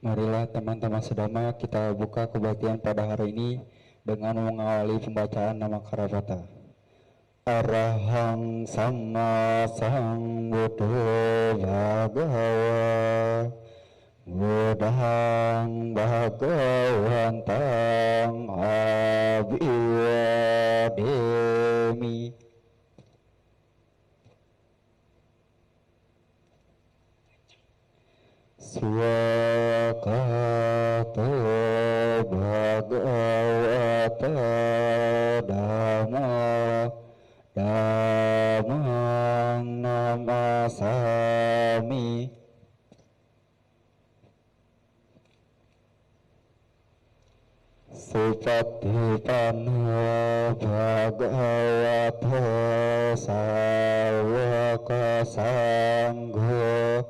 Marilah teman-teman sedama kita buka kebaktian pada hari ini dengan mengawali pembacaan nama Karabata. Arahang Sama Sambuddho Bhagawa Budhang Bhagawantang Abhiwademi. Swakato Bhagavata Dhamma Dhammang Namasami. Supatipanno Bhagavato Sawaka Sangho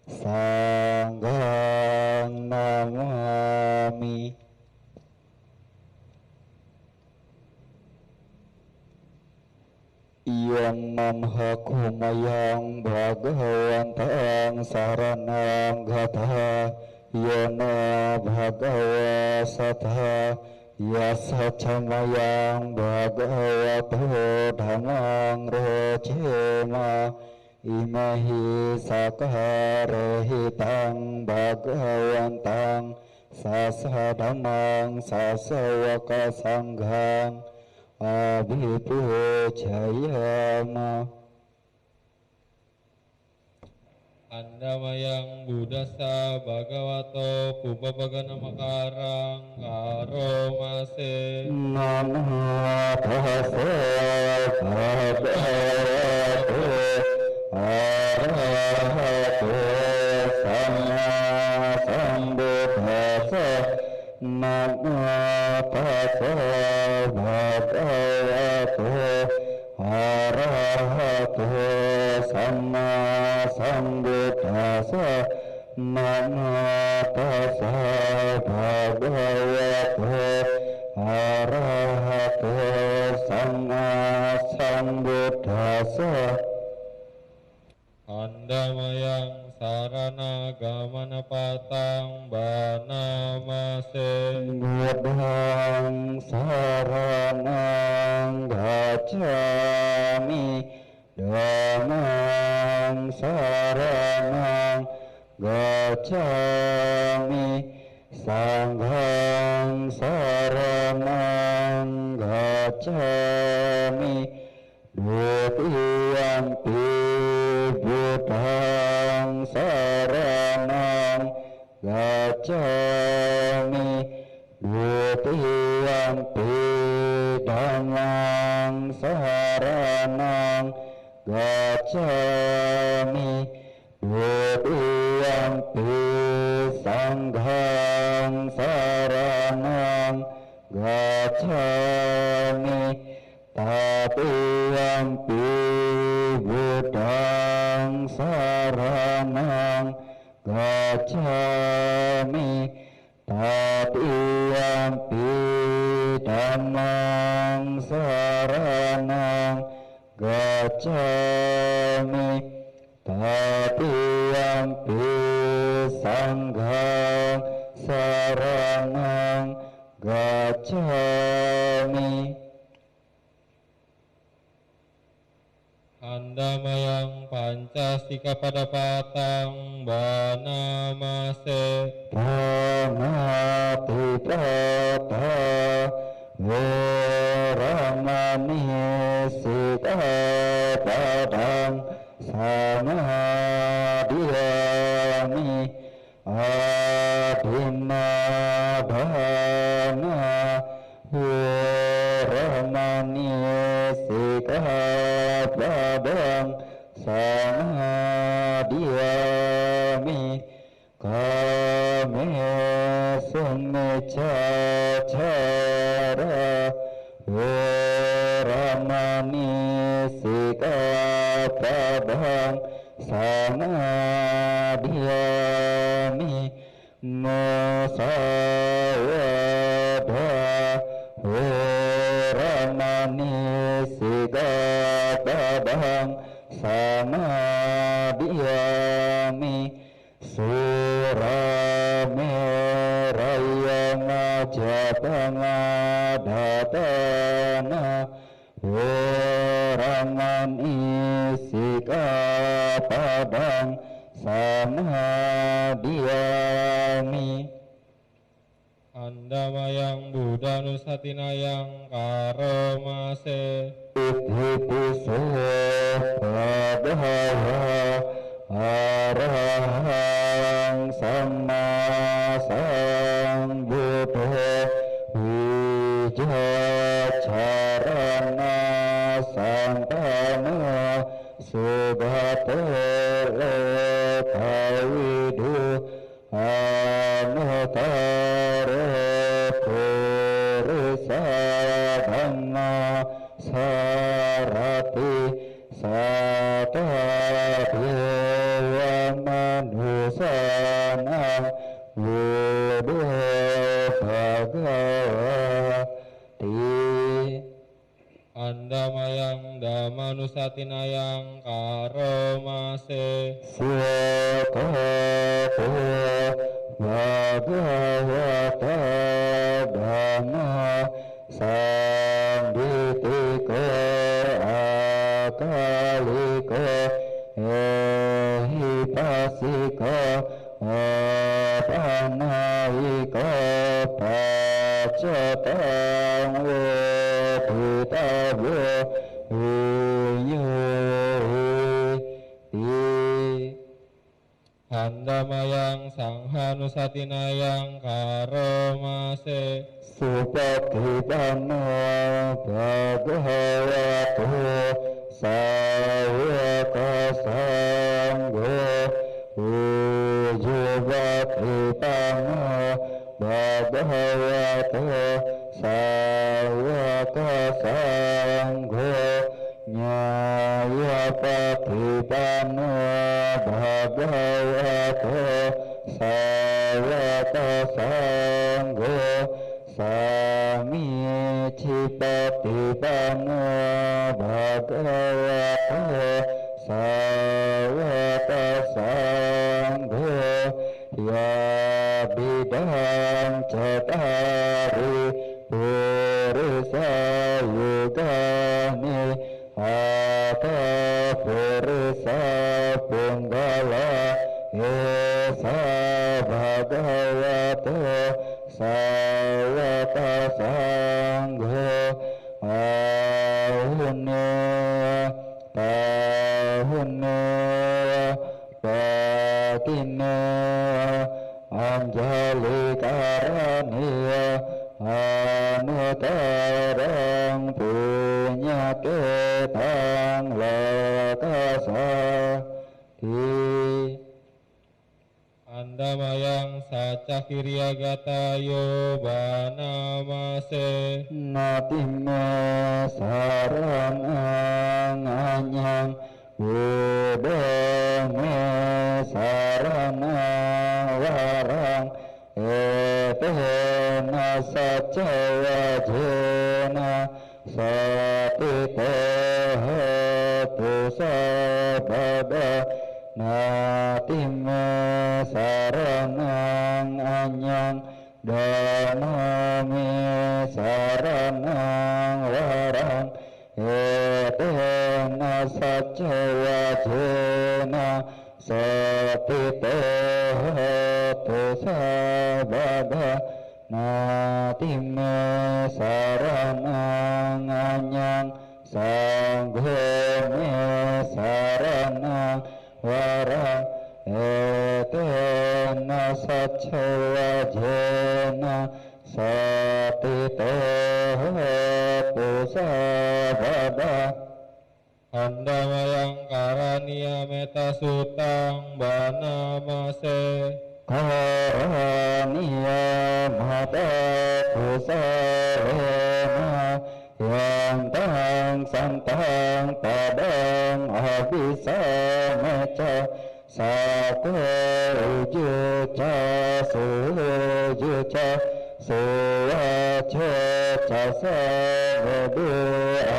Sanghang Namami. Iyang mamhakumayang Bhagawantang saranang gataha Yana Bhagawa Satha Yasacamayang Bhagavato Dhammang Rojema Imahi Sakarehitang Bhagawantang Sasadhamang Sasawaka Sanghang Abhipujayama. Andamayang Buddhasa Bhagavato Pubbabagana Makarang Karomase Namo tassa bhagavato arahato sama sambuddhassa. Namo tassa bhagavato arahato sama sambuddhassa. Namo tassa bhagavato arahato sama sambuddhassa. Andamayang Sarana Gamana Patang Banamase Buddhang saranang gacchami Dhammang saranang gacchami Sanghang saranang gacchami Dutiyampi Buddhang saranang gacchami Dutiyampi Dhammang saranang gacchami Dutiyampi Sanghang saranang gacchami Tatiyampi Buddhang saranang gacchami Tatiyampi Dhammang saranang gacchami Tatiyampi Sanghang saranang gacchami. Andamayang Pancasika Padapatang Banamase Pranati Prata Veramani Sikapadang Samadhyami Adhinadhana Veramani Sikapadang Samadhyami Kame Sumicacara Veramani Sikapadang Samadhyami Musawada Veramani Sikapadang Samadhyami Surameda japangadatana Waraman isi kapadang samadiyami Andamayang Buddha Nusatinayang Karomase Iddhipiso Bhagava Arahang Sama Sambuddho Wijacarana Santana Subhato Lekawidu Anutara Purisa Dhamma Sarati Sata Dewa Manusana Wudu Bhagavati Andamayang Damanusatinayang Karomase Sukhato Bhagavata Dhamma Sambitiko Akaliko Ehipasiko Apanaiko Pacatang Wabhitabyo Uyuhi Andamayang Sanghanusatinayang Karomase Supatipano Bhagavato Sawaka Sangho Ujubhatipano Bhagavato Sawaka Sangho Nyayapatipano Bhagavato Sawaka Sangho Samicipatipano Bhagavato Sawaka Sangho Yabidang Cetari Purisa Yugani Ata Purisa Punggala Esa Bhagavato Sawaka Sangho Ahune Tahune Patine Anjali Karaniya Anutarang Punyaketang Lakasa Andamayang Sacakiryagatayo Banamase Natime Saranang Anyang Budame Saranang Warang Etena Sacawajena Satite Hatu Sabada Natime Saranang Anyang Daname Saranang Warang Etena Sacawajena Satite Hatu Sabada Natime Saranang Anyang Sanghome Saranang Warang Etena Sacawajena Satite Hatu Sabada Andamayang Karaniya Meta Sutang Banamase Karaniya Mata Kusarena Yantang Santang Padang Abisa Meca Sako Ujuca Sujuca Suwaca Casa Vedu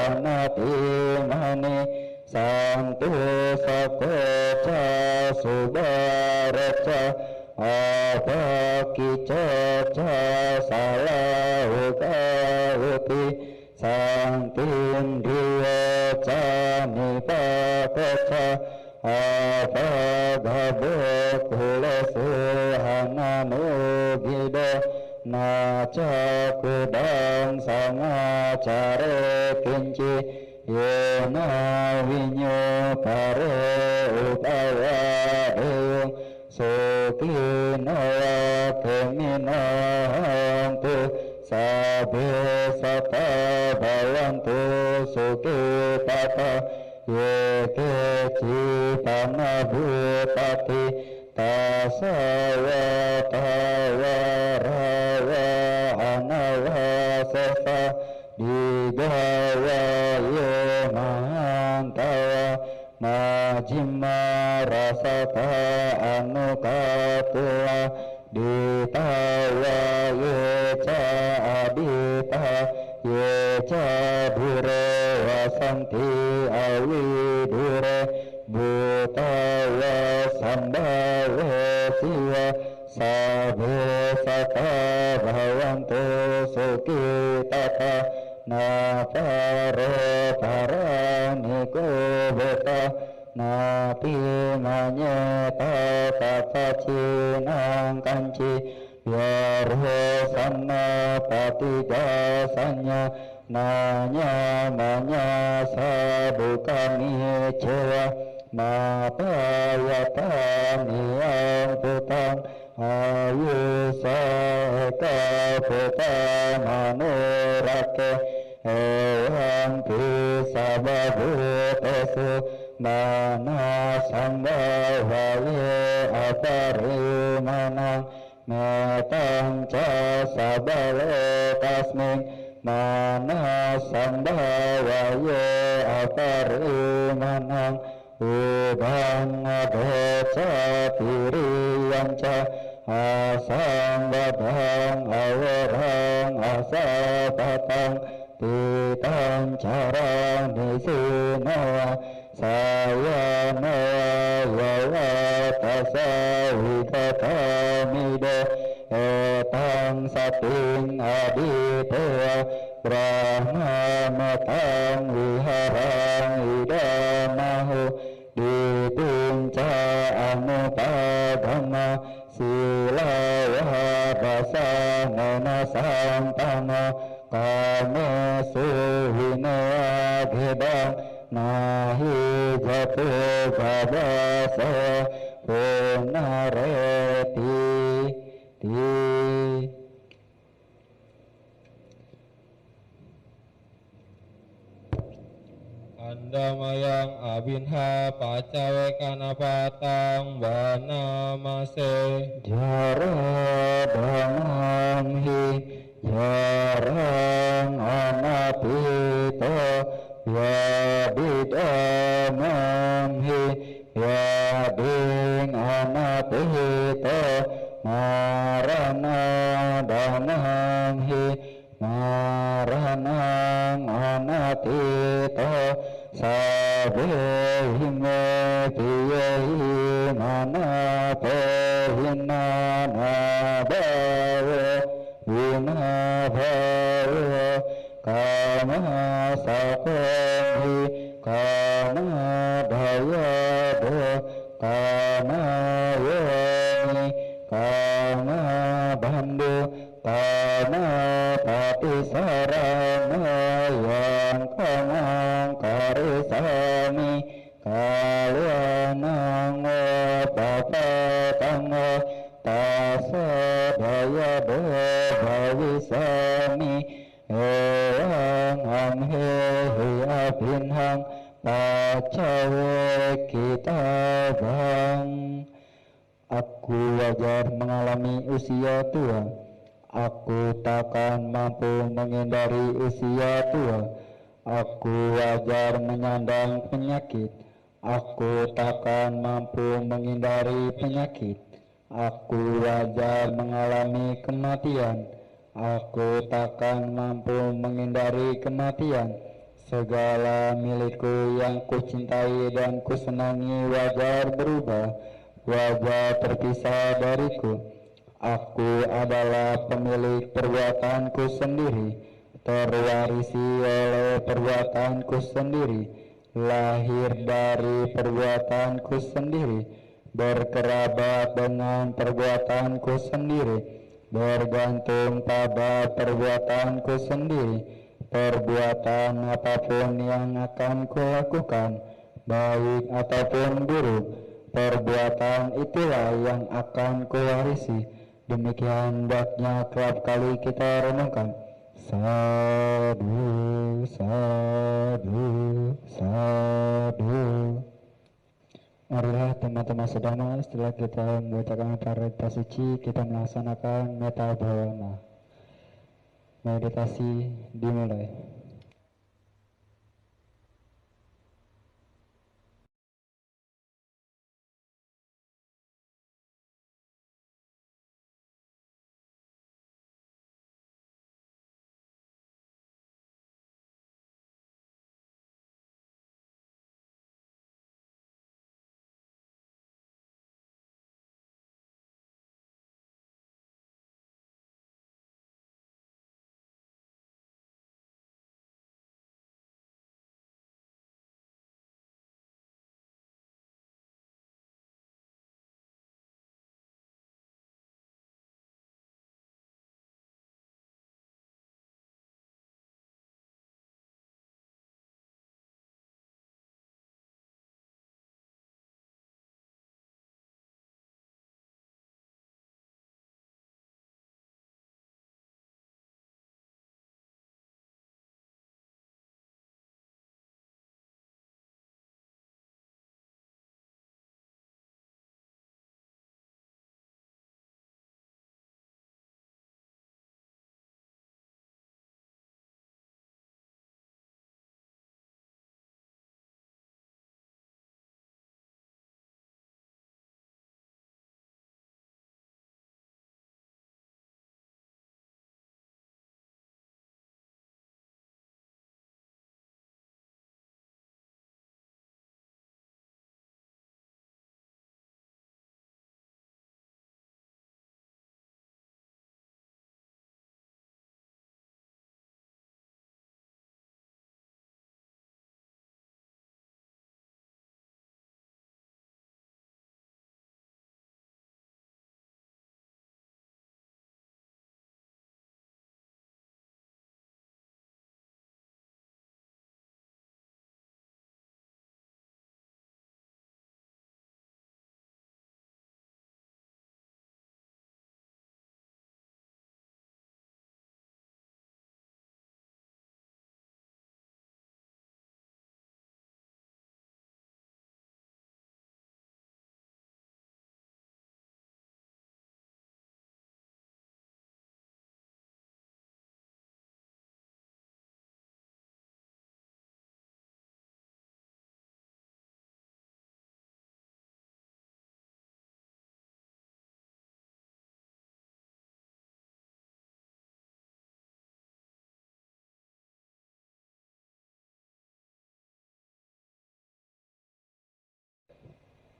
Anatimani Santu Sakoca Subaraca Apakica Salah kiwaca nipakaca apagabo kulesuhananu gido naca kudang sangacare kinci yena winyo pare upaya deyung sukino keminantu sabe sata bawantu sukitata yeke cipana bupati tasawa tawarawa anawasefa digawa yemantawa majima rasata anukatua ditawa yeca adita yeca dure wasanti awidure butawa sambawe siwa sabe sata bhavantu sukitata napare paraniko beta napi manyeta tata cinang kanci biarho sama patigasanya nanya manya sabukani cewa mapayata niyang putang ayu seka putang manurake ewan pisababu tesu mana sambhawaye aparimana metang ca sabale tasmin mana sambhawaye aparimana ubang adeca piriyanca asang badang awarang asapatang pitang carang nisinawa saya yawa tasawidhatamido etang sating aditewa brahma matang wiharang idamahu dipinca anupadama silawa basanana sampana kame suhine agedang nahi jatu babasa punareti Andamayang abinha pacawe kanapatang banamase jara damamhi jarang anapito yabidamamhi yabing anapito marana damamhi maranang anatito sabehime piyehi manapehina nabawo vinabawo kama sakohi kama dayado kama yoni kama bandu kama patisarana yang kamang karisami kalyanang papatang tasa dayado bhavisami eyang amhehi abinhang pacawe kita bang. Aku wajar mengalami usia tua. Aku takkan mampu menghindari usia tua. Aku wajar menyandang penyakit. Aku takkan mampu menghindari penyakit. Aku wajar mengalami kematian. Aku takkan mampu menghindari kematian. Segala milikku yang kucintai dan kusenangi wajar berubah, wajar terpisah dariku. Aku adalah pemilik perbuatanku sendiri, terwarisi oleh perbuatanku sendiri, lahir dari perbuatanku sendiri, berkerabat dengan perbuatanku sendiri, bergantung pada perbuatanku sendiri. Perbuatan apapun yang akan kulakukan, baik ataupun buruk, perbuatan itulah yang akan kuwarisi. Demikian hendaknya kerap kali kita renungkan. Sadu, sadu, sadu. Marilah teman-teman sedana, setelah kita membacakan parita suci, kita melaksanakan metta bhavana. Meditasi dimulai.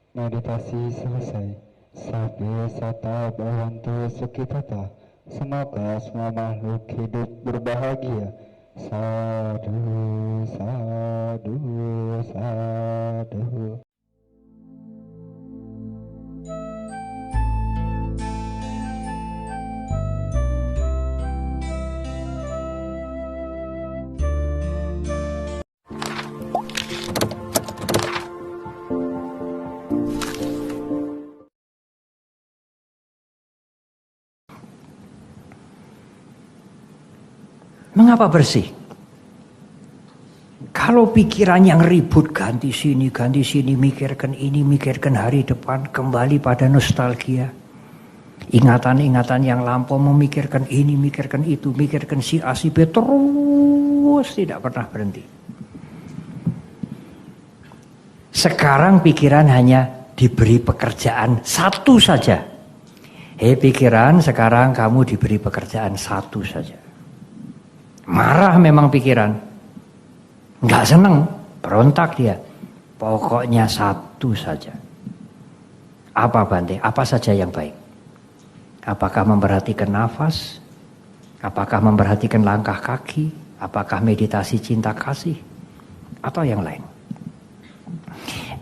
Meditasi selesai. Sabbe sata bhavantu sukhitata. Semoga semua makhluk hidup berbahagia. Sadu, sadu, sadu. Mengapa bersih? Kalau pikiran yang ribut ganti sini, mikirkan ini, mikirkan hari depan, kembali pada nostalgia. Ingatan-ingatan yang lampau, memikirkan ini, mikirkan itu, mikirkan si A, si B, terus tidak pernah berhenti. Sekarang pikiran hanya diberi pekerjaan satu saja. Hei pikiran, sekarang kamu diberi pekerjaan satu saja. Marah memang pikiran, nggak seneng, berontak dia. Pokoknya satu saja. Apa Bante? Apa saja yang baik? Apakah memperhatikan nafas? Apakah memperhatikan langkah kaki? Apakah meditasi cinta kasih? Atau yang lain?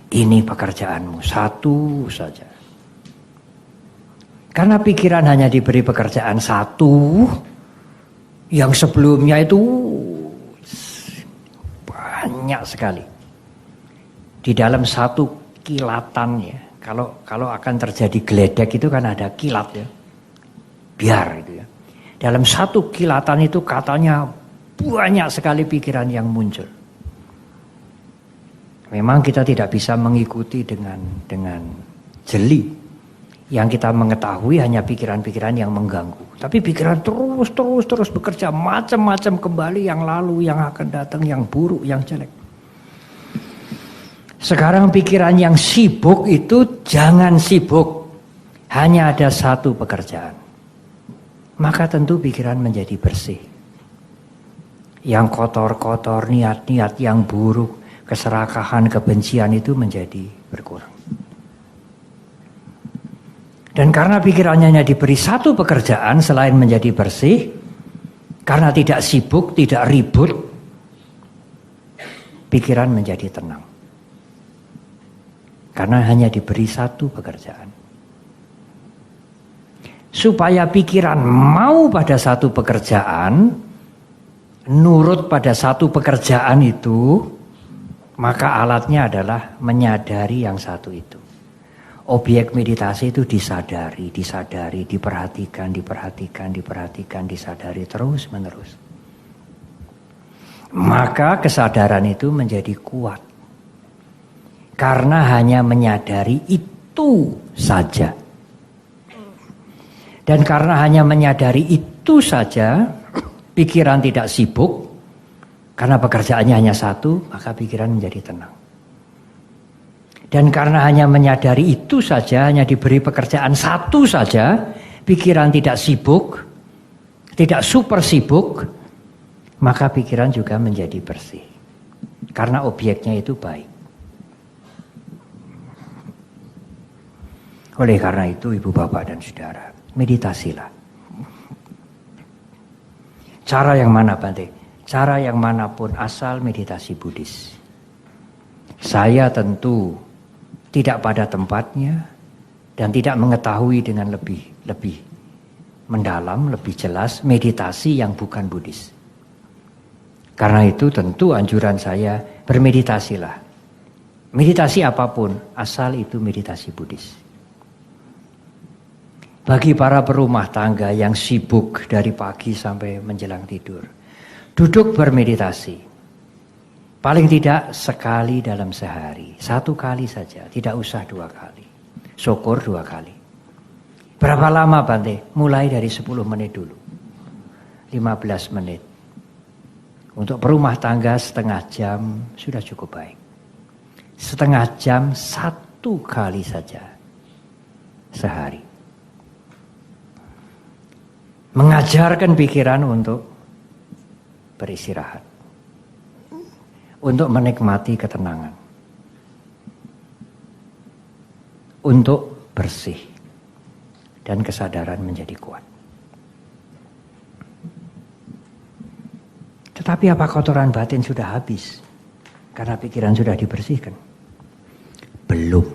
Ini pekerjaanmu, satu saja. Karena pikiran hanya diberi pekerjaan satu, yang sebelumnya itu banyak sekali. Di dalam satu kilatan ya, kalau akan terjadi geledek itu kan ada kilat ya, biar itu ya. Dalam satu kilatan itu katanya banyak sekali pikiran yang muncul. Memang kita tidak bisa mengikuti dengan jeli. Yang kita mengetahui hanya pikiran-pikiran yang mengganggu. Tapi pikiran terus bekerja macam-macam kembali, yang lalu, yang akan datang, yang buruk, yang jelek. Sekarang pikiran yang sibuk itu jangan sibuk. Hanya ada satu pekerjaan. Maka tentu pikiran menjadi bersih. Yang kotor-kotor, niat-niat yang buruk, keserakahan, kebencian itu menjadi berkurang. Dan karena pikirannya hanya diberi satu pekerjaan selain menjadi bersih, karena tidak sibuk, tidak ribut, pikiran menjadi tenang. Karena hanya diberi satu pekerjaan. Supaya pikiran mau pada satu pekerjaan, nurut pada satu pekerjaan itu, maka alatnya adalah menyadari yang satu itu. Objek meditasi itu disadari, diperhatikan, disadari terus menerus. Maka kesadaran itu menjadi kuat. Karena hanya menyadari itu saja. Dan karena hanya menyadari itu saja, pikiran tidak sibuk. Karena pekerjaannya hanya satu, maka pikiran menjadi tenang. Dan karena hanya menyadari itu saja, hanya diberi pekerjaan satu saja, pikiran tidak sibuk, tidak super sibuk, maka pikiran juga menjadi bersih. Karena objeknya itu baik. Oleh karena itu, Ibu, Bapak, dan Saudara, meditasilah. Cara yang mana, Bante? Cara yang manapun asal meditasi Buddhis. Saya tentu tidak pada tempatnya dan tidak mengetahui dengan lebih mendalam, lebih jelas meditasi yang bukan Buddhis. Karena itu tentu anjuran saya bermeditasilah. Meditasi apapun asal itu meditasi Buddhis. Bagi para perumah tangga yang sibuk dari pagi sampai menjelang tidur, duduk bermeditasi. Paling tidak sekali dalam sehari. Satu kali saja, tidak usah 2 kali. Syukur 2 kali. Berapa lama, Bante? Mulai dari 10 menit dulu. 15 menit. Untuk perumah tangga setengah jam sudah cukup baik. Setengah jam 1 kali saja sehari. Mengajarkan pikiran untuk beristirahat. Untuk menikmati ketenangan. Untuk bersih. Dan kesadaran menjadi kuat. Tetapi apa kotoran batin sudah habis? Karena pikiran sudah dibersihkan? Belum.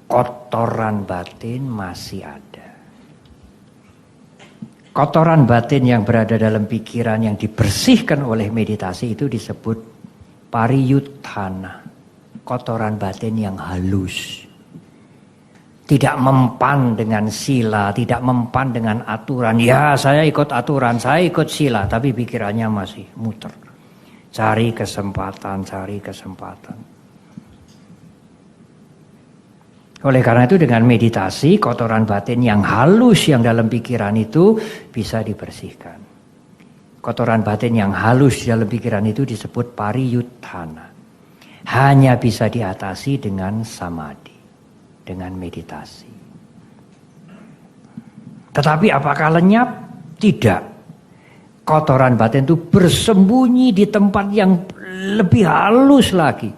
Kotoran batin masih ada. Kotoran batin yang berada dalam pikiran yang dibersihkan oleh meditasi itu disebut pariyuttana. Kotoran batin yang halus. Tidak mempan dengan sila, tidak mempan dengan aturan. Ya, saya ikut aturan, saya ikut sila, tapi pikirannya masih muter. Cari kesempatan. Oleh karena itu dengan meditasi, kotoran batin yang halus yang dalam pikiran itu bisa dibersihkan. Kotoran batin yang halus dalam pikiran itu disebut pariyuttana. Hanya bisa diatasi dengan samadhi, dengan meditasi. Tetapi apakah lenyap? Tidak. Kotoran batin itu bersembunyi di tempat yang lebih halus lagi.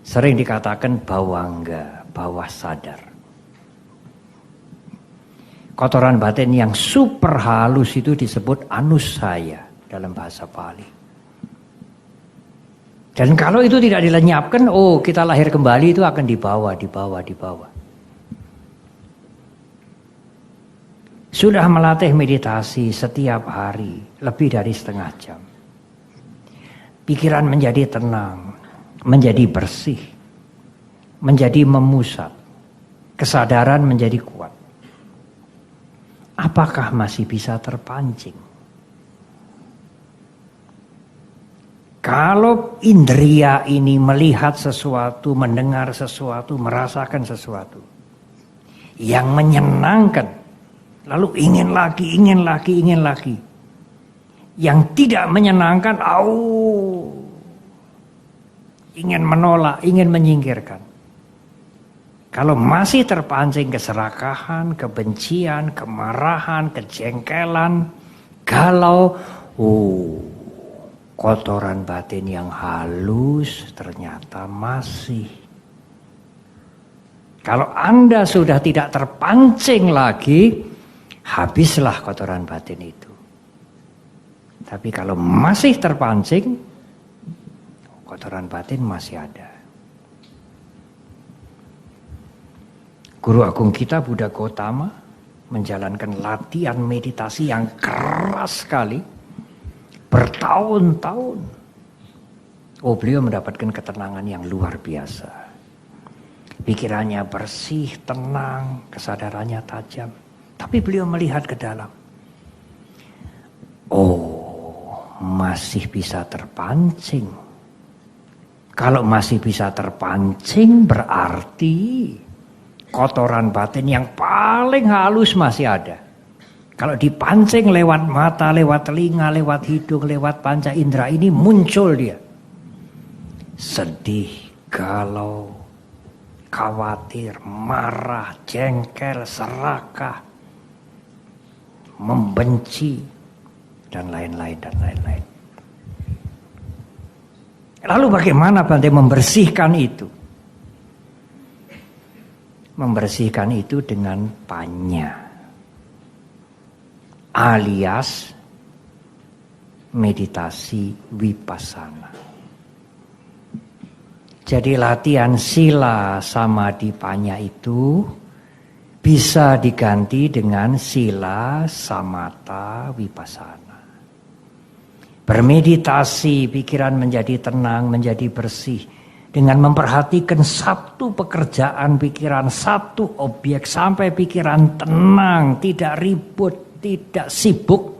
Sering dikatakan bawangga, bawah sadar. Kotoran batin yang super halus itu disebut anusaya dalam bahasa Pali. Dan kalau itu tidak dilenyapkan, kita lahir kembali itu akan dibawa. Sudah melatih meditasi setiap hari, lebih dari setengah jam. Pikiran menjadi tenang, menjadi bersih, menjadi memusat. Kesadaran menjadi kuat. Apakah masih bisa terpancing? Kalau indria ini melihat sesuatu, mendengar sesuatu, merasakan sesuatu yang menyenangkan, lalu ingin lagi. Yang tidak menyenangkan, ingin menolak, ingin menyingkirkan. Kalau masih terpancing keserakahan, kebencian, kemarahan, kejengkelan, galau, kotoran batin yang halus ternyata masih. Kalau Anda sudah tidak terpancing lagi, habislah kotoran batin itu. Tapi kalau masih terpancing, kotoran batin masih ada. Guru Agung kita Buddha Gautama menjalankan latihan meditasi yang keras sekali bertahun-tahun. Beliau mendapatkan ketenangan yang luar biasa. Pikirannya bersih, tenang, kesadarannya tajam. Tapi beliau melihat ke dalam. Masih bisa terpancing. Kalau masih bisa terpancing berarti kotoran batin yang paling halus masih ada. Kalau dipancing lewat mata, lewat telinga, lewat hidung, lewat panca indera ini muncul dia. Sedih, galau, khawatir, marah, jengkel, serakah, membenci, dan lain-lain. Lalu bagaimana Bante membersihkan itu? Membersihkan itu dengan panya, alias meditasi vipassana. Jadi latihan sila samadhi panya itu bisa diganti dengan sila samatha vipassana. Bermeditasi, pikiran menjadi tenang, menjadi bersih. Dengan memperhatikan satu pekerjaan pikiran, satu objek sampai pikiran tenang, tidak ribut, tidak sibuk.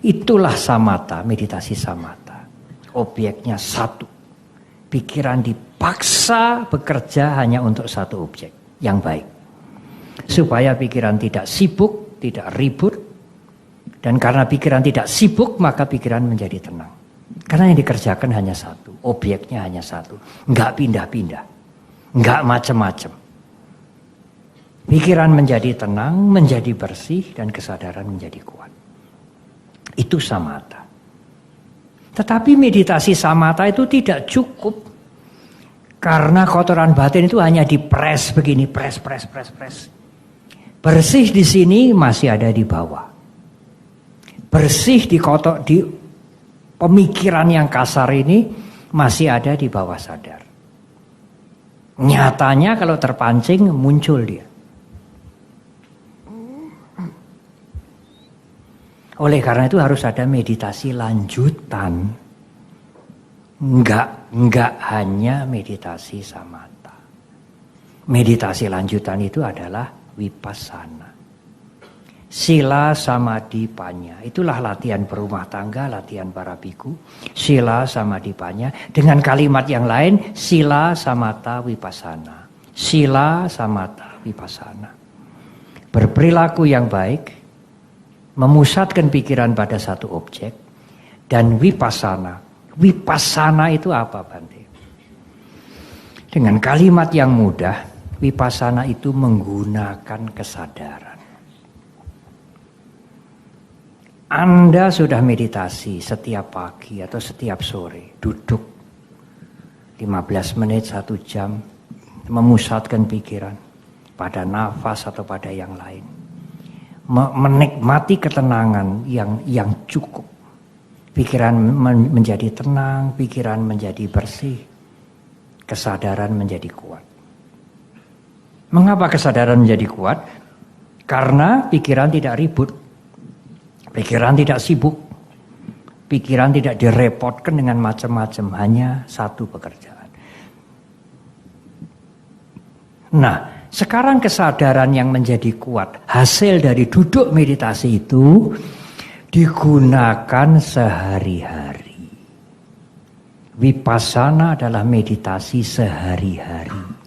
Itulah samatha, meditasi samatha. Objeknya satu. Pikiran dipaksa bekerja hanya untuk satu objek yang baik. Supaya pikiran tidak sibuk, tidak ribut. Dan karena pikiran tidak sibuk, maka pikiran menjadi tenang. Karena yang dikerjakan hanya satu, objeknya hanya satu, nggak pindah-pindah, nggak macam-macam. Pikiran menjadi tenang, menjadi bersih, dan kesadaran menjadi kuat. Itu samatha. Tetapi meditasi samatha itu tidak cukup, karena kotoran batin itu hanya dipres begini, pres. Bersih di sini masih ada di bawah. Bersih di pemikiran yang kasar ini masih ada di bawah sadar. Nyatanya kalau terpancing muncul dia. Oleh karena itu harus ada meditasi lanjutan. Enggak hanya meditasi samatha. Meditasi lanjutan itu adalah vipassana. Sila samadhi panya. Itulah latihan berumah tangga, latihan para biku. Sila samadhi panya. Dengan kalimat yang lain, sila samatha vipassana. Sila samatha vipassana. Berperilaku yang baik, memusatkan pikiran pada satu objek, dan vipassana. Vipassana itu apa, Bante? Dengan kalimat yang mudah, vipassana itu menggunakan kesadaran. Anda sudah meditasi setiap pagi atau setiap sore, duduk 15 menit, 1 jam, memusatkan pikiran pada nafas atau pada yang lain. menikmati ketenangan yang cukup. Pikiran menjadi tenang, pikiran menjadi bersih, kesadaran menjadi kuat. Mengapa kesadaran menjadi kuat? Karena pikiran tidak ribut, pikiran tidak sibuk, pikiran tidak direpotkan dengan macam-macam, hanya satu pekerjaan. Nah, sekarang kesadaran yang menjadi kuat, hasil dari duduk meditasi itu digunakan sehari-hari. Vipassana adalah meditasi sehari-hari.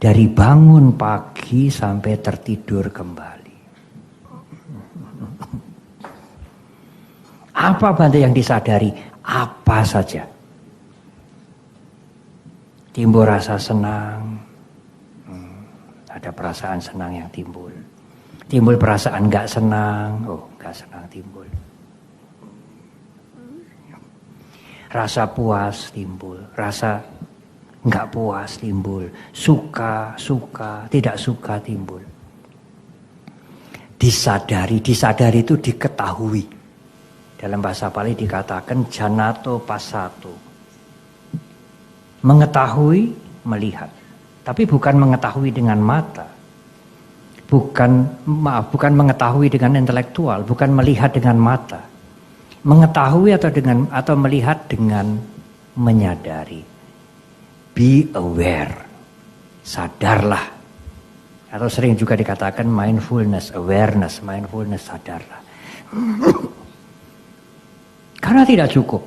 Dari bangun pagi sampai tertidur kembali. Apa Bante yang disadari? Apa saja. Timbul rasa senang. Ada perasaan senang yang timbul. Timbul perasaan gak senang. Oh, gak senang timbul. Rasa puas timbul. Rasa gak puas timbul. Suka, tidak suka timbul. Disadari itu diketahui. Dalam bahasa Pali dikatakan janato passato. Mengetahui, melihat. Tapi bukan mengetahui dengan mata. Bukan mengetahui dengan intelektual, bukan melihat dengan mata. Mengetahui atau melihat dengan menyadari. Be aware. Sadarlah. Atau sering juga dikatakan mindfulness, awareness, mindfulness, sadarlah. Karena tidak cukup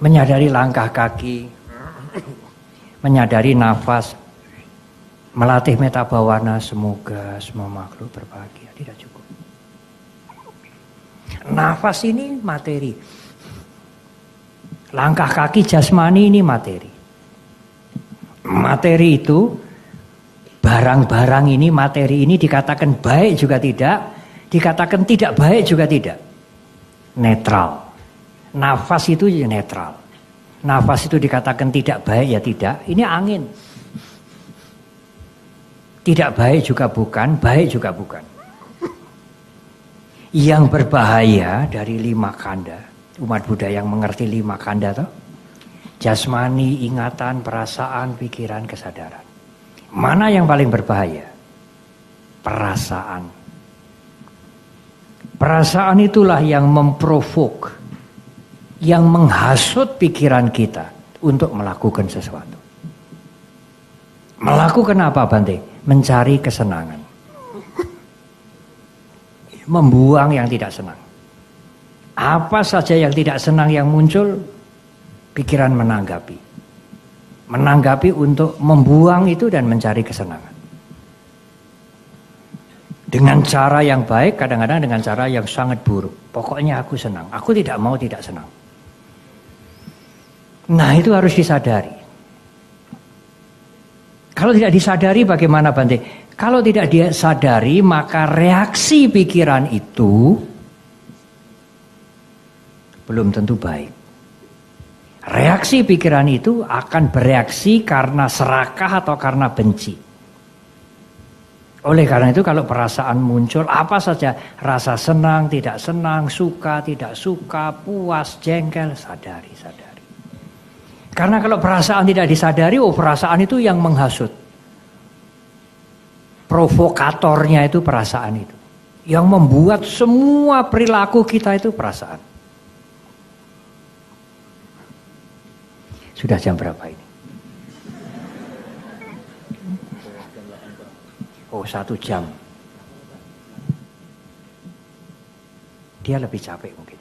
menyadari langkah kaki, menyadari nafas, melatih metta bhavana, semoga semua makhluk berbahagia. Tidak cukup. Nafas ini materi. Langkah kaki jasmani ini materi. Materi itu, barang-barang ini, materi ini dikatakan baik juga tidak, dikatakan tidak baik juga tidak. Netral. Nafas itu netral. Nafas itu dikatakan tidak baik ya tidak. Ini angin. Tidak baik juga bukan, baik juga bukan. Yang berbahaya dari 5 kanda. Umat Buddha yang mengerti 5 kanda toh. Jasmani, ingatan, perasaan, pikiran, kesadaran. Mana yang paling berbahaya? Perasaan. Perasaan itulah yang memprovok, yang menghasut pikiran kita untuk melakukan sesuatu. Melakukan apa Bante? Mencari kesenangan. Membuang yang tidak senang. Apa saja yang tidak senang yang muncul, pikiran menanggapi. Menanggapi untuk membuang itu dan mencari kesenangan. Dengan cara yang baik, kadang-kadang dengan cara yang sangat buruk. Pokoknya aku senang, aku tidak mau tidak senang. Nah itu harus disadari. Kalau tidak disadari bagaimana Bante? Kalau tidak disadari maka reaksi pikiran itu belum tentu baik. Reaksi pikiran itu akan bereaksi karena serakah atau karena benci. Oleh karena itu kalau perasaan muncul apa saja, rasa senang, tidak senang, suka, tidak suka, puas, jengkel, sadari. Karena kalau perasaan tidak disadari, perasaan itu yang menghasut. Provokatornya itu perasaan itu. Yang membuat semua perilaku kita itu perasaan. Sudah jam berapa ini? 1 jam. Dia lebih capek mungkin.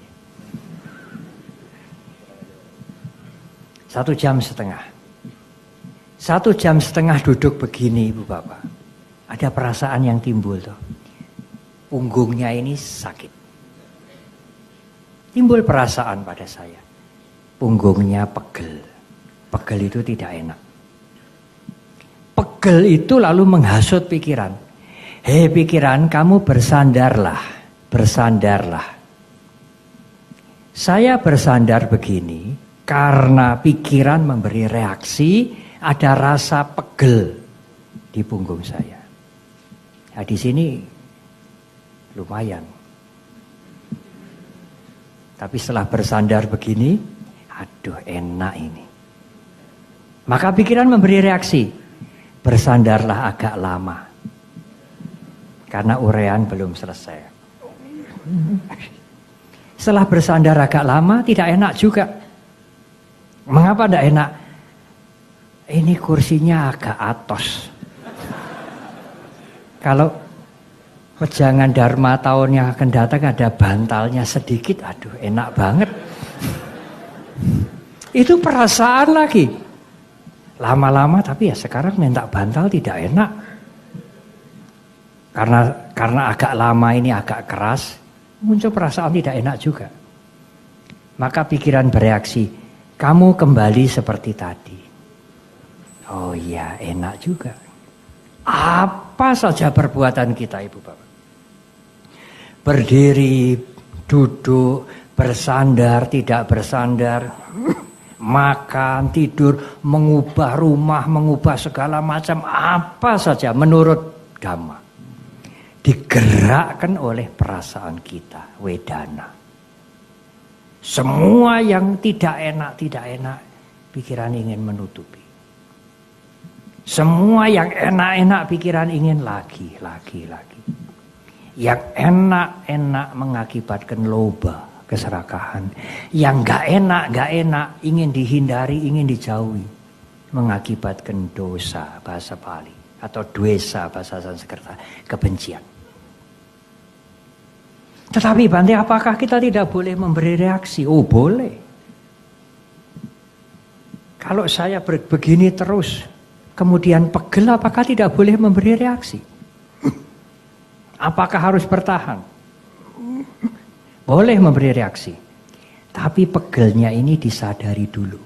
1 jam setengah. 1 jam setengah duduk begini Ibu Bapak. Ada perasaan yang timbul tuh. Punggungnya ini sakit. Timbul perasaan pada saya. Punggungnya pegel. Pegel itu tidak enak. Pegel itu lalu menghasut pikiran. Hei pikiran, kamu bersandarlah. Bersandarlah. Saya bersandar begini karena pikiran memberi reaksi, ada rasa pegel di punggung saya. Nah, di sini lumayan. Tapi setelah bersandar begini, aduh enak ini. Maka pikiran memberi reaksi, bersandarlah agak lama. Karena urean belum selesai. Setelah bersandar agak lama, tidak enak juga. Mengapa tidak enak? Ini kursinya agak atos. Kalau wejangan Dharma tahun yang akan datang ada bantalnya sedikit, aduh enak banget. Itu perasaan lagi. Lama-lama tapi ya sekarang minta bantal tidak enak. Karena agak lama ini agak keras, muncul perasaan tidak enak juga. Maka pikiran bereaksi, kamu kembali seperti tadi. Oh iya, enak juga. Apa saja perbuatan kita, Ibu Bapak. Berdiri, duduk, bersandar, tidak bersandar, makan, tidur, mengubah rumah, mengubah segala macam, apa saja menurut Dhamma. Digerakkan oleh perasaan kita, wedana. Semua yang tidak enak, pikiran ingin menutupi. Semua yang enak-enak, pikiran ingin lagi. Yang enak-enak mengakibatkan loba, keserakahan. Yang gak enak, ingin dihindari, ingin dijauhi. Mengakibatkan dosa, bahasa Pali. Atau dwesa, bahasa Sanskerta, kebencian. Tetapi Bante, apakah kita tidak boleh memberi reaksi? Oh boleh. Kalau saya begini terus, kemudian pegel, apakah tidak boleh memberi reaksi? Apakah harus bertahan? Boleh memberi reaksi. Tapi pegelnya ini disadari dulu.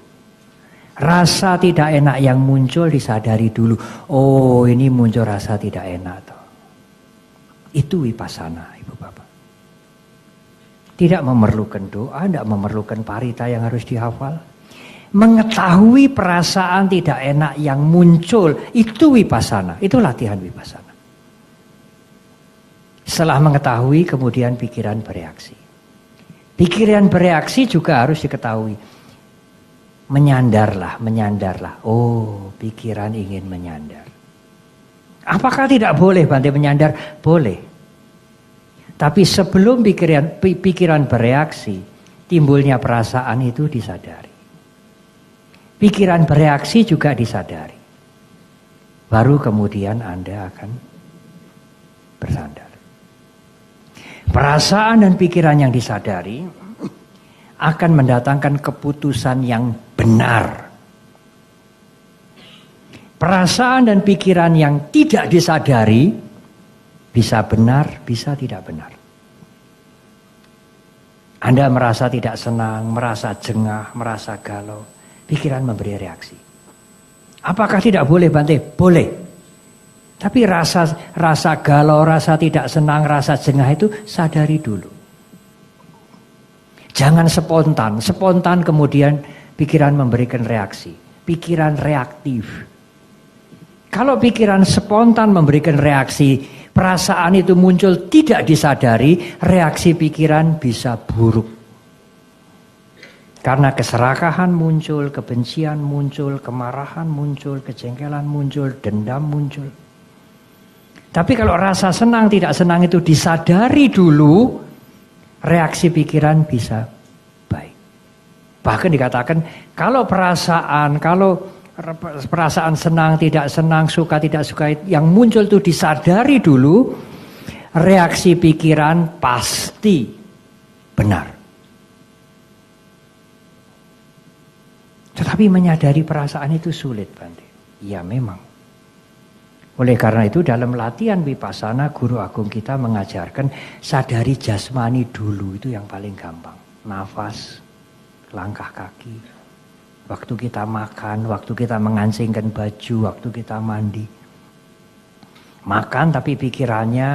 Rasa tidak enak yang muncul disadari dulu. Oh ini muncul rasa tidak enak. Toh. Itu vipassana, Ibu Bapak. Tidak memerlukan doa, tidak memerlukan parita yang harus dihafal. Mengetahui perasaan tidak enak yang muncul, itu vipassana, itu latihan vipassana. Setelah mengetahui, kemudian pikiran bereaksi. Pikiran bereaksi juga harus diketahui. Menyandarlah. Oh, pikiran ingin menyandar. Apakah tidak boleh Bante menyandar? Boleh. Tapi sebelum pikiran bereaksi, timbulnya perasaan itu disadari. Pikiran bereaksi juga disadari. Baru kemudian Anda akan bersandar. Perasaan dan pikiran yang disadari akan mendatangkan keputusan yang benar. Perasaan dan pikiran yang tidak disadari bisa benar, bisa tidak benar. Anda merasa tidak senang, merasa jengah, merasa galau. Pikiran memberi reaksi. Apakah tidak boleh Bante? Boleh. Tapi rasa galau, rasa tidak senang, rasa jengah itu sadari dulu. Jangan spontan. Spontan kemudian pikiran memberikan reaksi. Pikiran reaktif. Kalau pikiran spontan memberikan reaksi, perasaan itu muncul tidak disadari, reaksi pikiran bisa buruk. Karena keserakahan muncul, kebencian muncul, kemarahan muncul, kejengkelan muncul, dendam muncul. Tapi kalau rasa senang tidak senang itu disadari dulu, reaksi pikiran bisa baik. Bahkan dikatakan kalau perasaan senang, tidak senang, suka, tidak suka yang muncul itu disadari dulu, reaksi pikiran pasti benar. Tetapi menyadari perasaan itu sulit, Bante. Ya memang. Oleh karena itu dalam latihan vipassana, guru agung kita mengajarkan sadari jasmani dulu, itu yang paling gampang. Nafas, langkah kaki, waktu kita makan, waktu kita mengancingkan baju, waktu kita mandi. Makan tapi pikirannya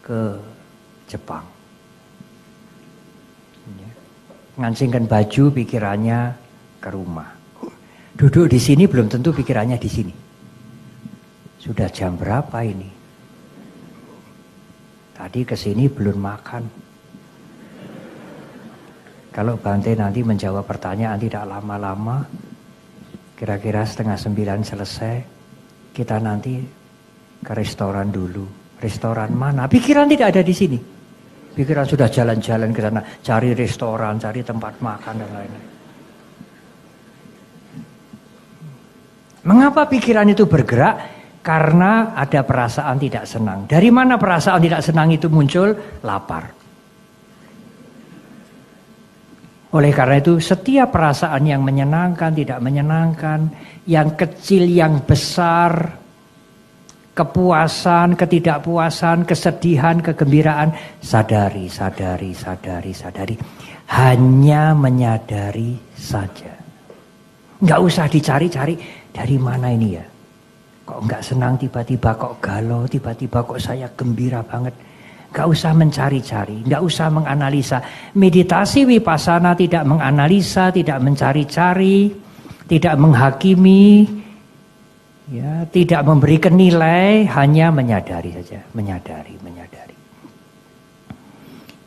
ke Jepang. Mengancingkan baju, pikirannya ke rumah. Duduk di sini belum tentu pikirannya di sini. Sudah jam berapa ini? Tadi kesini belum makan. Kalau Bante nanti menjawab pertanyaan tidak lama-lama, kira-kira 8:30 selesai, kita nanti ke restoran dulu. Restoran mana? Pikiran tidak ada di sini. Pikiran sudah jalan-jalan ke sana, cari restoran, cari tempat makan dan lain-lain. Mengapa pikiran itu bergerak? Karena ada perasaan tidak senang. Dari mana perasaan tidak senang itu muncul? Lapar. Oleh karena itu setiap perasaan yang menyenangkan, tidak menyenangkan, yang kecil, yang besar, kepuasan, ketidakpuasan, kesedihan, kegembiraan, sadari. Hanya menyadari saja. Enggak usah dicari-cari dari mana ini ya. Kok enggak senang tiba-tiba, kok galau tiba-tiba, kok saya gembira banget. Enggak usah mencari-cari, enggak usah menganalisa. Meditasi Vipassana tidak menganalisa, tidak mencari-cari, tidak menghakimi, ya, tidak memberikan nilai, hanya menyadari saja, menyadari.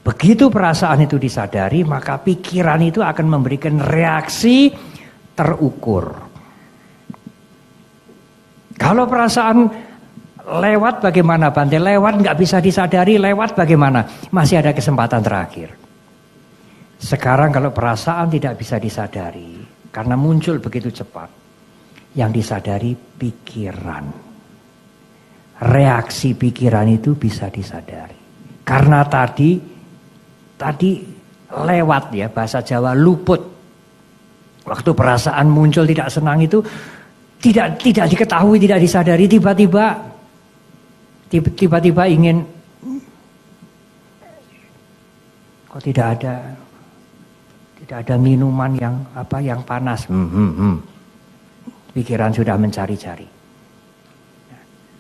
Begitu perasaan itu disadari, maka pikiran itu akan memberikan reaksi terukur. Kalau perasaan lewat bagaimana Bante? Lewat nggak bisa disadari, lewat bagaimana? Masih ada kesempatan terakhir. Sekarang kalau perasaan tidak bisa disadari, karena muncul begitu cepat, yang disadari pikiran. Reaksi pikiran itu bisa disadari. Karena tadi lewat ya, bahasa Jawa luput. Waktu perasaan muncul tidak senang itu tidak diketahui, tidak disadari, tiba-tiba ingin, kok tidak ada minuman yang panas. Pikiran sudah mencari-cari.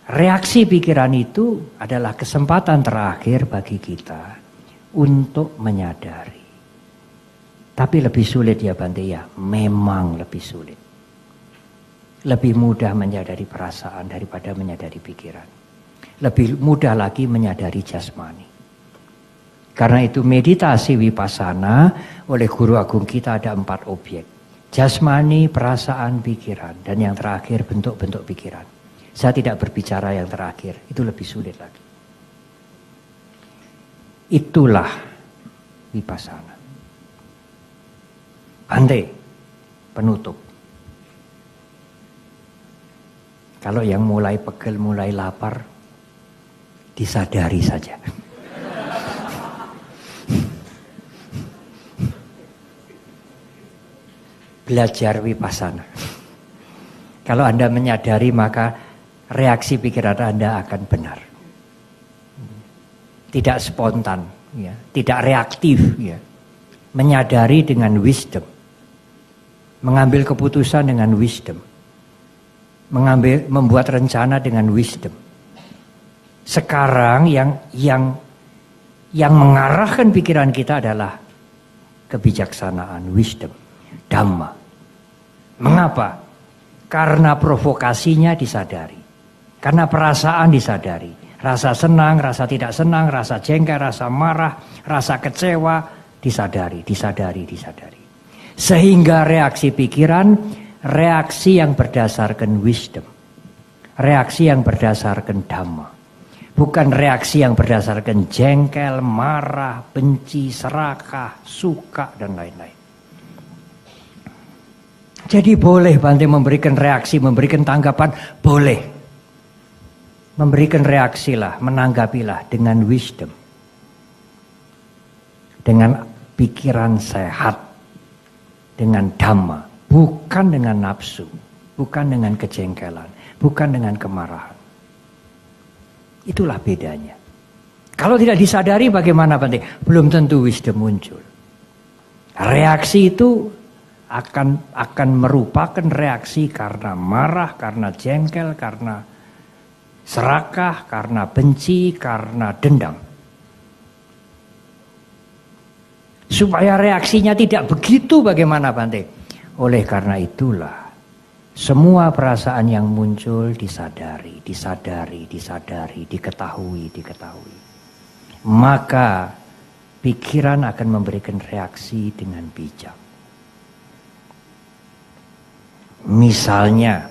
Reaksi pikiran itu adalah kesempatan terakhir bagi kita untuk menyadari. Tapi lebih sulit ya Bante ya, memang lebih sulit. Lebih mudah menyadari perasaan daripada menyadari pikiran. Lebih mudah lagi menyadari jasmani. Karena itu meditasi Vipassana oleh guru agung kita ada 4 objek. Jasmani, perasaan, pikiran. Dan yang terakhir bentuk-bentuk pikiran. Saya tidak berbicara yang terakhir, itu lebih sulit lagi. Itulah Vipassana. Bante, penutup. Kalau yang mulai pegel, mulai lapar, disadari saja. Belajar Vipassana. Kalau Anda menyadari, maka reaksi pikiran Anda akan benar. Tidak spontan, ya, tidak reaktif, ya. Menyadari dengan wisdom. Mengambil keputusan dengan wisdom. Membuat rencana dengan wisdom. Sekarang yang mengarahkan pikiran kita adalah kebijaksanaan, wisdom, Dhamma. Mengapa? Karena provokasinya disadari. Karena perasaan disadari. Rasa senang, rasa tidak senang, rasa jengkel, rasa marah, rasa kecewa disadari. Sehingga reaksi pikiran, reaksi yang berdasarkan wisdom. Reaksi yang berdasarkan Dhamma. Bukan reaksi yang berdasarkan jengkel, marah, benci, serakah, suka, dan lain-lain. Jadi boleh Bante memberikan reaksi, memberikan tanggapan, boleh. Memberikan reaksilah, menanggapilah dengan wisdom. Dengan pikiran sehat. Dengan Dhamma. Bukan dengan nafsu, bukan dengan kejengkelan, bukan dengan kemarahan. Itulah bedanya. Kalau tidak disadari bagaimana Bante? Belum tentu wisdom muncul. Reaksi itu akan merupakan reaksi karena marah, karena jengkel, karena serakah, karena benci, karena dendam. Supaya reaksinya tidak begitu bagaimana Bante? Oleh karena itulah semua perasaan yang muncul disadari, diketahui. maka pikiran akan memberikan reaksi dengan bijak. Misalnya,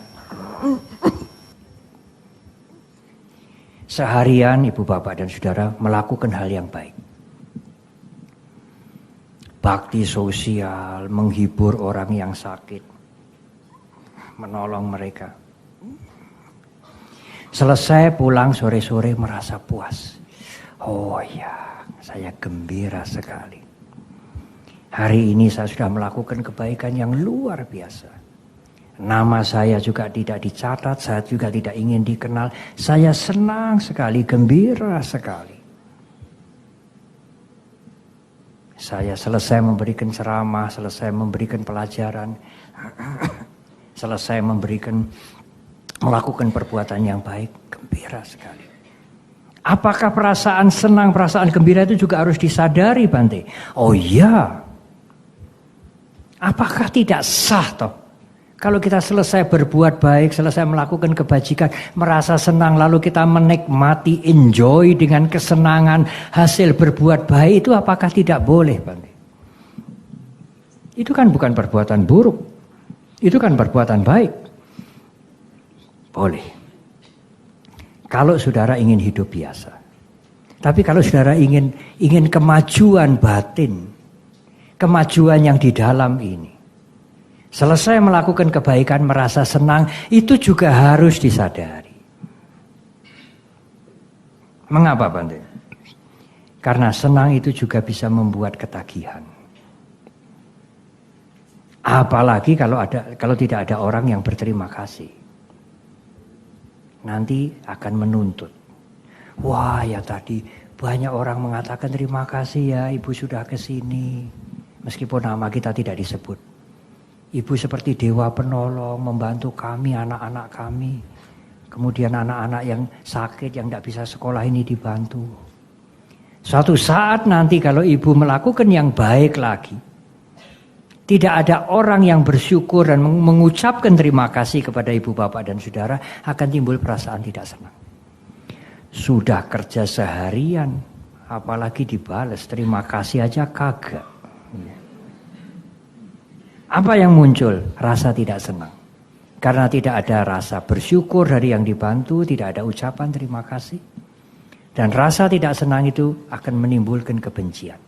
seharian ibu bapak dan saudara melakukan hal yang baik. Bakti sosial, menghibur orang yang sakit, menolong mereka. Selesai pulang sore-sore merasa puas. Oh ya, saya gembira sekali. Hari ini saya sudah melakukan kebaikan yang luar biasa. Nama saya juga tidak dicatat, saya juga tidak ingin dikenal. Saya senang sekali, gembira sekali. Saya selesai memberikan ceramah, selesai memberikan pelajaran, selesai melakukan perbuatan yang baik, gembira sekali. Apakah perasaan senang, perasaan gembira itu juga harus disadari, Bante? Oh iya. Apakah tidak sah toh? Kalau kita selesai berbuat baik, selesai melakukan kebajikan, merasa senang, lalu kita menikmati, enjoy dengan kesenangan hasil berbuat baik, itu apakah tidak boleh, Bante? Itu kan bukan perbuatan buruk. Itu kan perbuatan baik. Boleh. Kalau saudara ingin hidup biasa. Tapi kalau saudara ingin kemajuan batin, kemajuan yang di dalam ini, selesai melakukan kebaikan, merasa senang, itu juga harus disadari. Mengapa, Bante? Karena senang itu juga bisa membuat ketagihan. Apalagi kalau tidak ada orang yang berterima kasih. Nanti akan menuntut. Wah, ya tadi banyak orang mengatakan terima kasih ya Ibu sudah ke sini. Meskipun nama kita tidak disebut. Ibu seperti dewa penolong, membantu kami, anak-anak kami. Kemudian anak-anak yang sakit, yang tidak bisa sekolah ini dibantu. Suatu saat nanti kalau ibu melakukan yang baik lagi, tidak ada orang yang bersyukur dan mengucapkan terima kasih kepada ibu, bapak, dan saudara, akan timbul perasaan tidak senang. Sudah kerja seharian, apalagi dibalas, terima kasih aja kagak. Apa yang muncul? Rasa tidak senang. Karena tidak ada rasa bersyukur dari yang dibantu, tidak ada ucapan terima kasih. Dan rasa tidak senang itu akan menimbulkan kebencian.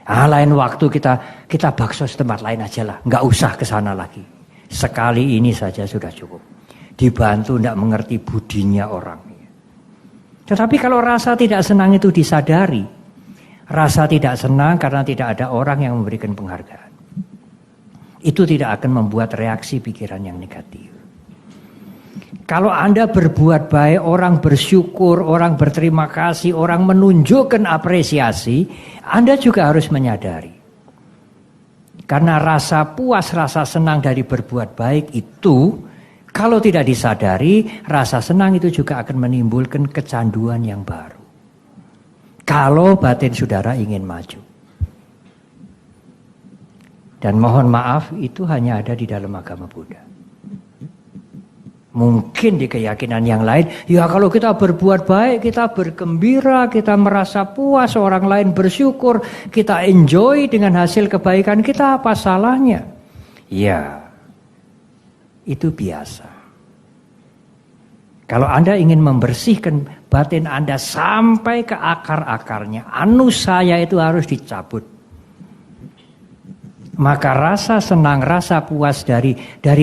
Lain waktu kita bakso setempat lain aja lah. Nggak usah ke sana lagi. Sekali ini saja sudah cukup. Dibantu tidak mengerti budinya orang. Tetapi kalau rasa tidak senang itu disadari. Rasa tidak senang karena tidak ada orang yang memberikan penghargaan. Itu tidak akan membuat reaksi pikiran yang negatif. Kalau Anda berbuat baik, orang bersyukur, orang berterima kasih, orang menunjukkan apresiasi, Anda juga harus menyadari. Karena rasa puas, rasa senang dari berbuat baik itu, kalau tidak disadari, rasa senang itu juga akan menimbulkan kecanduan yang baru. Kalau batin saudara ingin maju. Dan mohon maaf, itu hanya ada di dalam agama Buddha. Mungkin di keyakinan yang lain, ya kalau kita berbuat baik, kita bergembira, kita merasa puas, orang lain bersyukur, kita enjoy dengan hasil kebaikan kita, apa salahnya? Ya, itu biasa. Kalau Anda ingin membersihkan batin Anda sampai ke akar-akarnya, anusaya itu harus dicabut. Maka rasa senang, rasa puas dari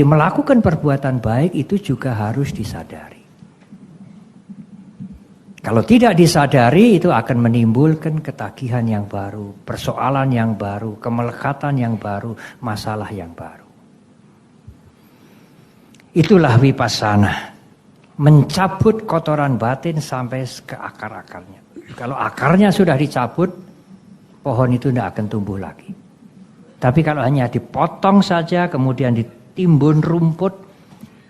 melakukan perbuatan baik itu juga harus disadari. Kalau tidak disadari itu akan menimbulkan ketagihan yang baru, persoalan yang baru, kemelekatan yang baru, masalah yang baru. Itulah vipassana, mencabut kotoran batin sampai ke akar-akarnya. Kalau akarnya sudah dicabut, pohon itu tidak akan tumbuh lagi. Tapi kalau hanya dipotong saja, kemudian ditimbun rumput,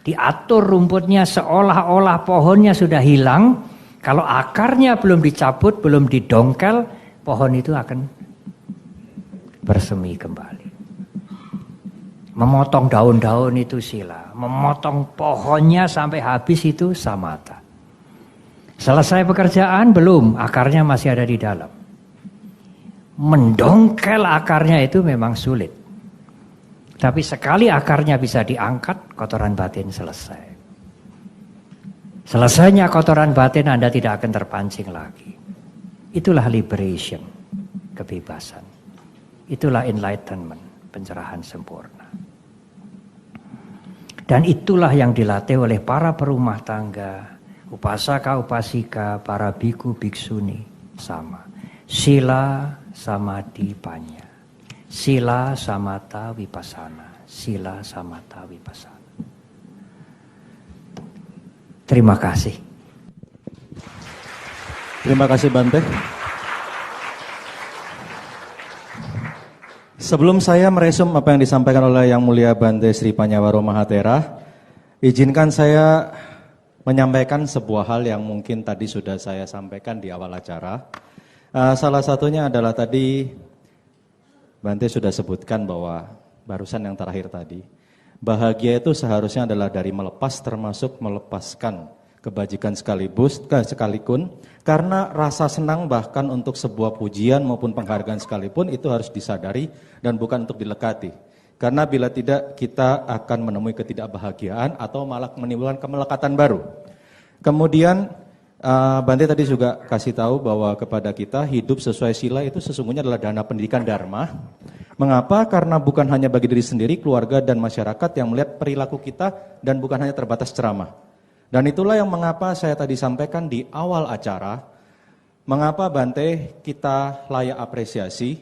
diatur rumputnya seolah-olah pohonnya sudah hilang, kalau akarnya belum dicabut, belum didongkel, pohon itu akan bersemi kembali. Memotong daun-daun itu sila, memotong pohonnya sampai habis itu samatha. Selesai pekerjaan belum, akarnya masih ada di dalam. Mendongkel akarnya itu memang sulit. Tapi sekali akarnya bisa diangkat, kotoran batin selesai. Selesainya kotoran batin Anda tidak akan terpancing lagi. Itulah liberation, kebebasan. Itulah enlightenment, pencerahan sempurna. Dan itulah yang dilatih oleh para perumah tangga, upasaka, upasika, para biku, biksuni, sama. Sila, samadhi, panya. Sila, samatha, vipassana. Sila, samatha, vipassana. Terima kasih. Terima kasih Bante. Sebelum saya meresum apa yang disampaikan oleh Yang Mulia Bante Sri Panyawaro Mahatera, izinkan saya menyampaikan sebuah hal yang mungkin tadi sudah saya sampaikan di awal acara. Salah satunya adalah tadi Bante sudah sebutkan bahwa barusan yang terakhir tadi, bahagia itu seharusnya adalah dari melepas termasuk melepaskan kebajikan sekalipun, karena rasa senang bahkan untuk sebuah pujian maupun penghargaan sekalipun itu harus disadari dan bukan untuk dilekati. Karena bila tidak kita akan menemui ketidakbahagiaan atau malah menimbulkan kemelekatan baru. Kemudian Bante tadi juga kasih tahu bahwa kepada kita hidup sesuai sila itu sesungguhnya adalah dana pendidikan dharma. Mengapa? Karena bukan hanya bagi diri sendiri, keluarga dan masyarakat yang melihat perilaku kita dan bukan hanya terbatas ceramah. Dan itulah yang mengapa saya tadi sampaikan di awal acara, mengapa Bante kita layak apresiasi,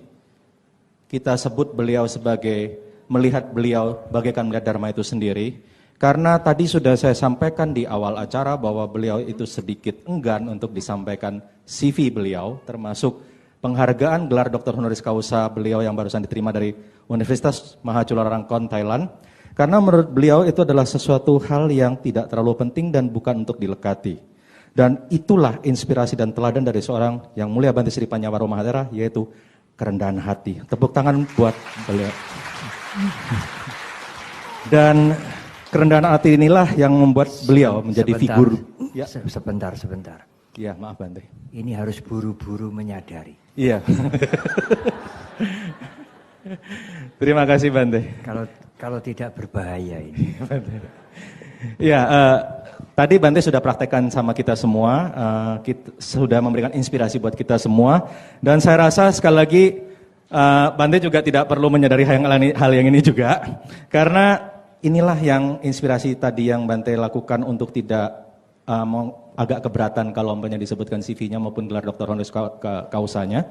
kita sebut beliau sebagai melihat beliau bagaikan melihat dharma itu sendiri. Karena tadi sudah saya sampaikan di awal acara bahwa beliau itu sedikit enggan untuk disampaikan CV beliau, termasuk penghargaan gelar Dr. Honoris Causa beliau yang barusan diterima dari Universitas Mahachularangkon, Thailand. Karena menurut beliau itu adalah sesuatu hal yang tidak terlalu penting dan bukan untuk dilekati. Dan itulah inspirasi dan teladan dari seorang Yang Mulia Bante Sri Panyawaro Mahatera, yaitu kerendahan hati. Tepuk tangan buat beliau. Dan kerendahan hati inilah yang membuat beliau menjadi figur. Ya. Sebentar. Iya, maaf Bante. Ini harus buru-buru menyadari. Iya. Terima kasih Bante. Kalau tidak berbahaya ini. Ya, tadi Bante sudah praktekkan sama kita semua, kita sudah memberikan inspirasi buat kita semua. Dan saya rasa sekali lagi Bante juga tidak perlu menyadari hal yang ini juga. Karena inilah yang inspirasi tadi yang Bante lakukan untuk tidak agak keberatan kalau umpamanya disebutkan CV-nya maupun gelar Dr. Honoris Causanya.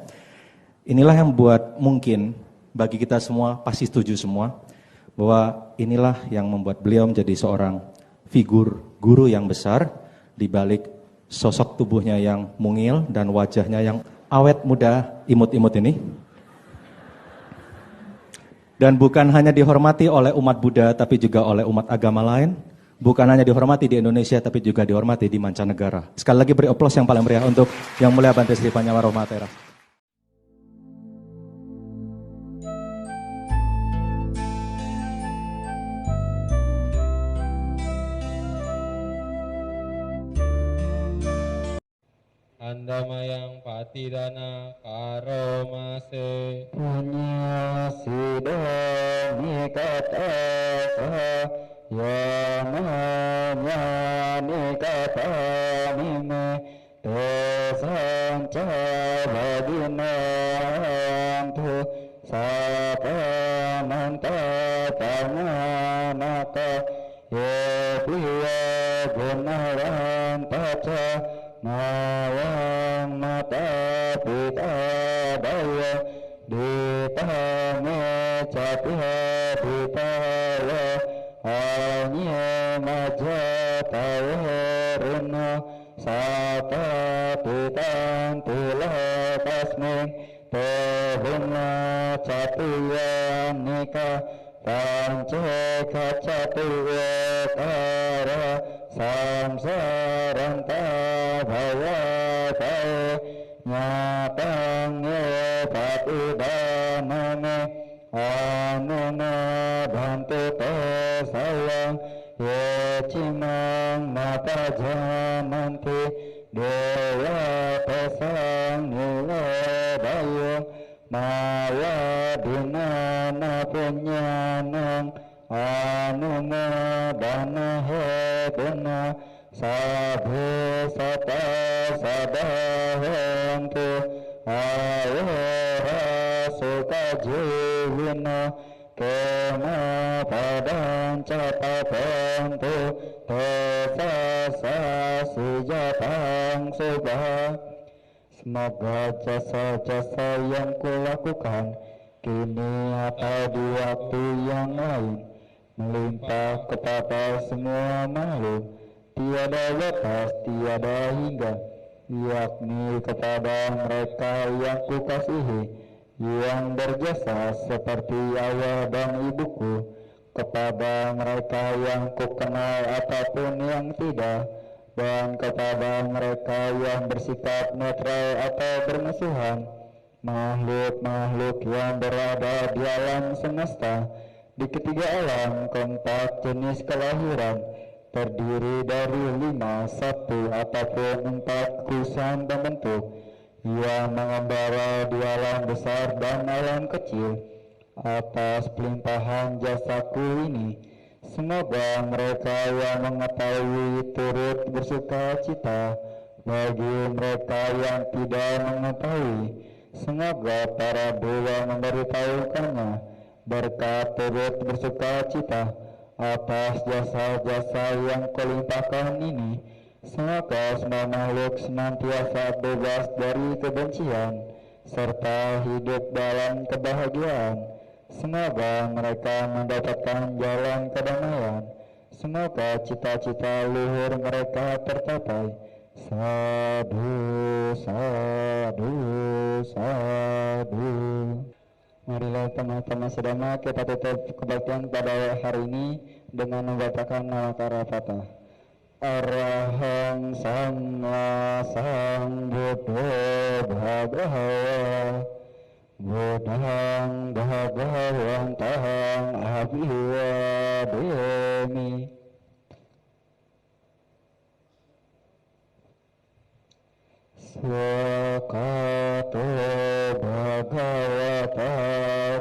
Inilah yang buat mungkin bagi kita semua, pasti setuju semua, bahwa inilah yang membuat beliau menjadi seorang figur guru yang besar di balik sosok tubuhnya yang mungil dan wajahnya yang awet muda, imut-imut ini. Dan bukan hanya dihormati oleh umat Buddha tapi juga oleh umat agama lain, bukan hanya dihormati di Indonesia tapi juga dihormati di mancanegara. Sekali lagi beri aplaus yang paling meriah untuk Yang Mulia Bante Sri Panyawaro Mahatera. Andamayang patidana karomase Punya sidani kata Yamanya nikata nime Tesanca badinantu Sapananta pananaka Yediya gunawantaca Mawang mata pita daya Ditame capya ditaya Anye majatawa runa Sata pitan tula tasming Tehuna catuya nika Panca kacatuya kara Samsaranta bhavata nyatangye patidaname anuna bhantu tesayang yecimang mata jananti dewa pesang nila dayung mawa dinana penyanang anu medana hebena sabu sata sadahantu awara suka jiwina kema padan capa pentu tesa sejatang subah. Semoga jasa-jasa yang kulakukan kini atau di waktu yang lain melimpah kepada semua makhluk, tiada batas, tiada hingga, yakni kepada mereka yang kukasihi, yang berjasa seperti ayah dan ibuku, kepada mereka yang kukenal ataupun yang tidak, dan kepada mereka yang bersikap netral atau bermusuhan, makhluk-makhluk yang berada di alam semesta, di ketiga alam, keempat jenis kelahiran, terdiri dari 5, 1 ataupun 4 kusan pembentuk, yang mengembara di alam besar dan alam kecil, atas pelimpahan jasaku ini. Semoga mereka yang mengetahui turut bersuka cita, bagi mereka yang tidak mengetahui, semoga para dewa memberitahukannya berkat turut bersuka cita atas jasa-jasa yang kulimpahkan ini. Semoga semua makhluk senantiasa bebas dari kebencian serta hidup dalam kebahagiaan. Semoga mereka mendapatkan jalan kedamaian. Semoga cita-cita luhur mereka tercapai. Sadu, sadu, sadu. Marilah teman-teman sedama kita tutup kebaktian pada hari ini dengan membacakan nawakara fatah. Arahang Sama Sambuddho Bhagawa Buddhang Bhagawantahang Abhiwademi. Swakato Bhagavata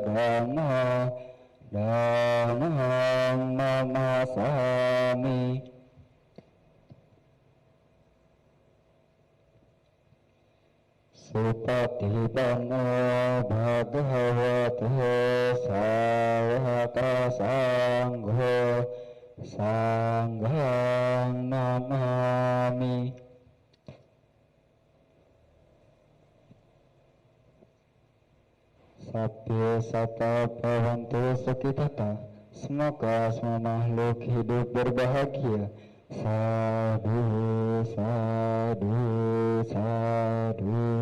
Dhamma Dhammang Namasami. Supatipano Bhagavato Sawaka Sangho Sanghang Namami. Sabya Sata Bhavantu Sukhitata. Semoga semua makhluk hidup berbahagia. Sadu, sadu, sadu.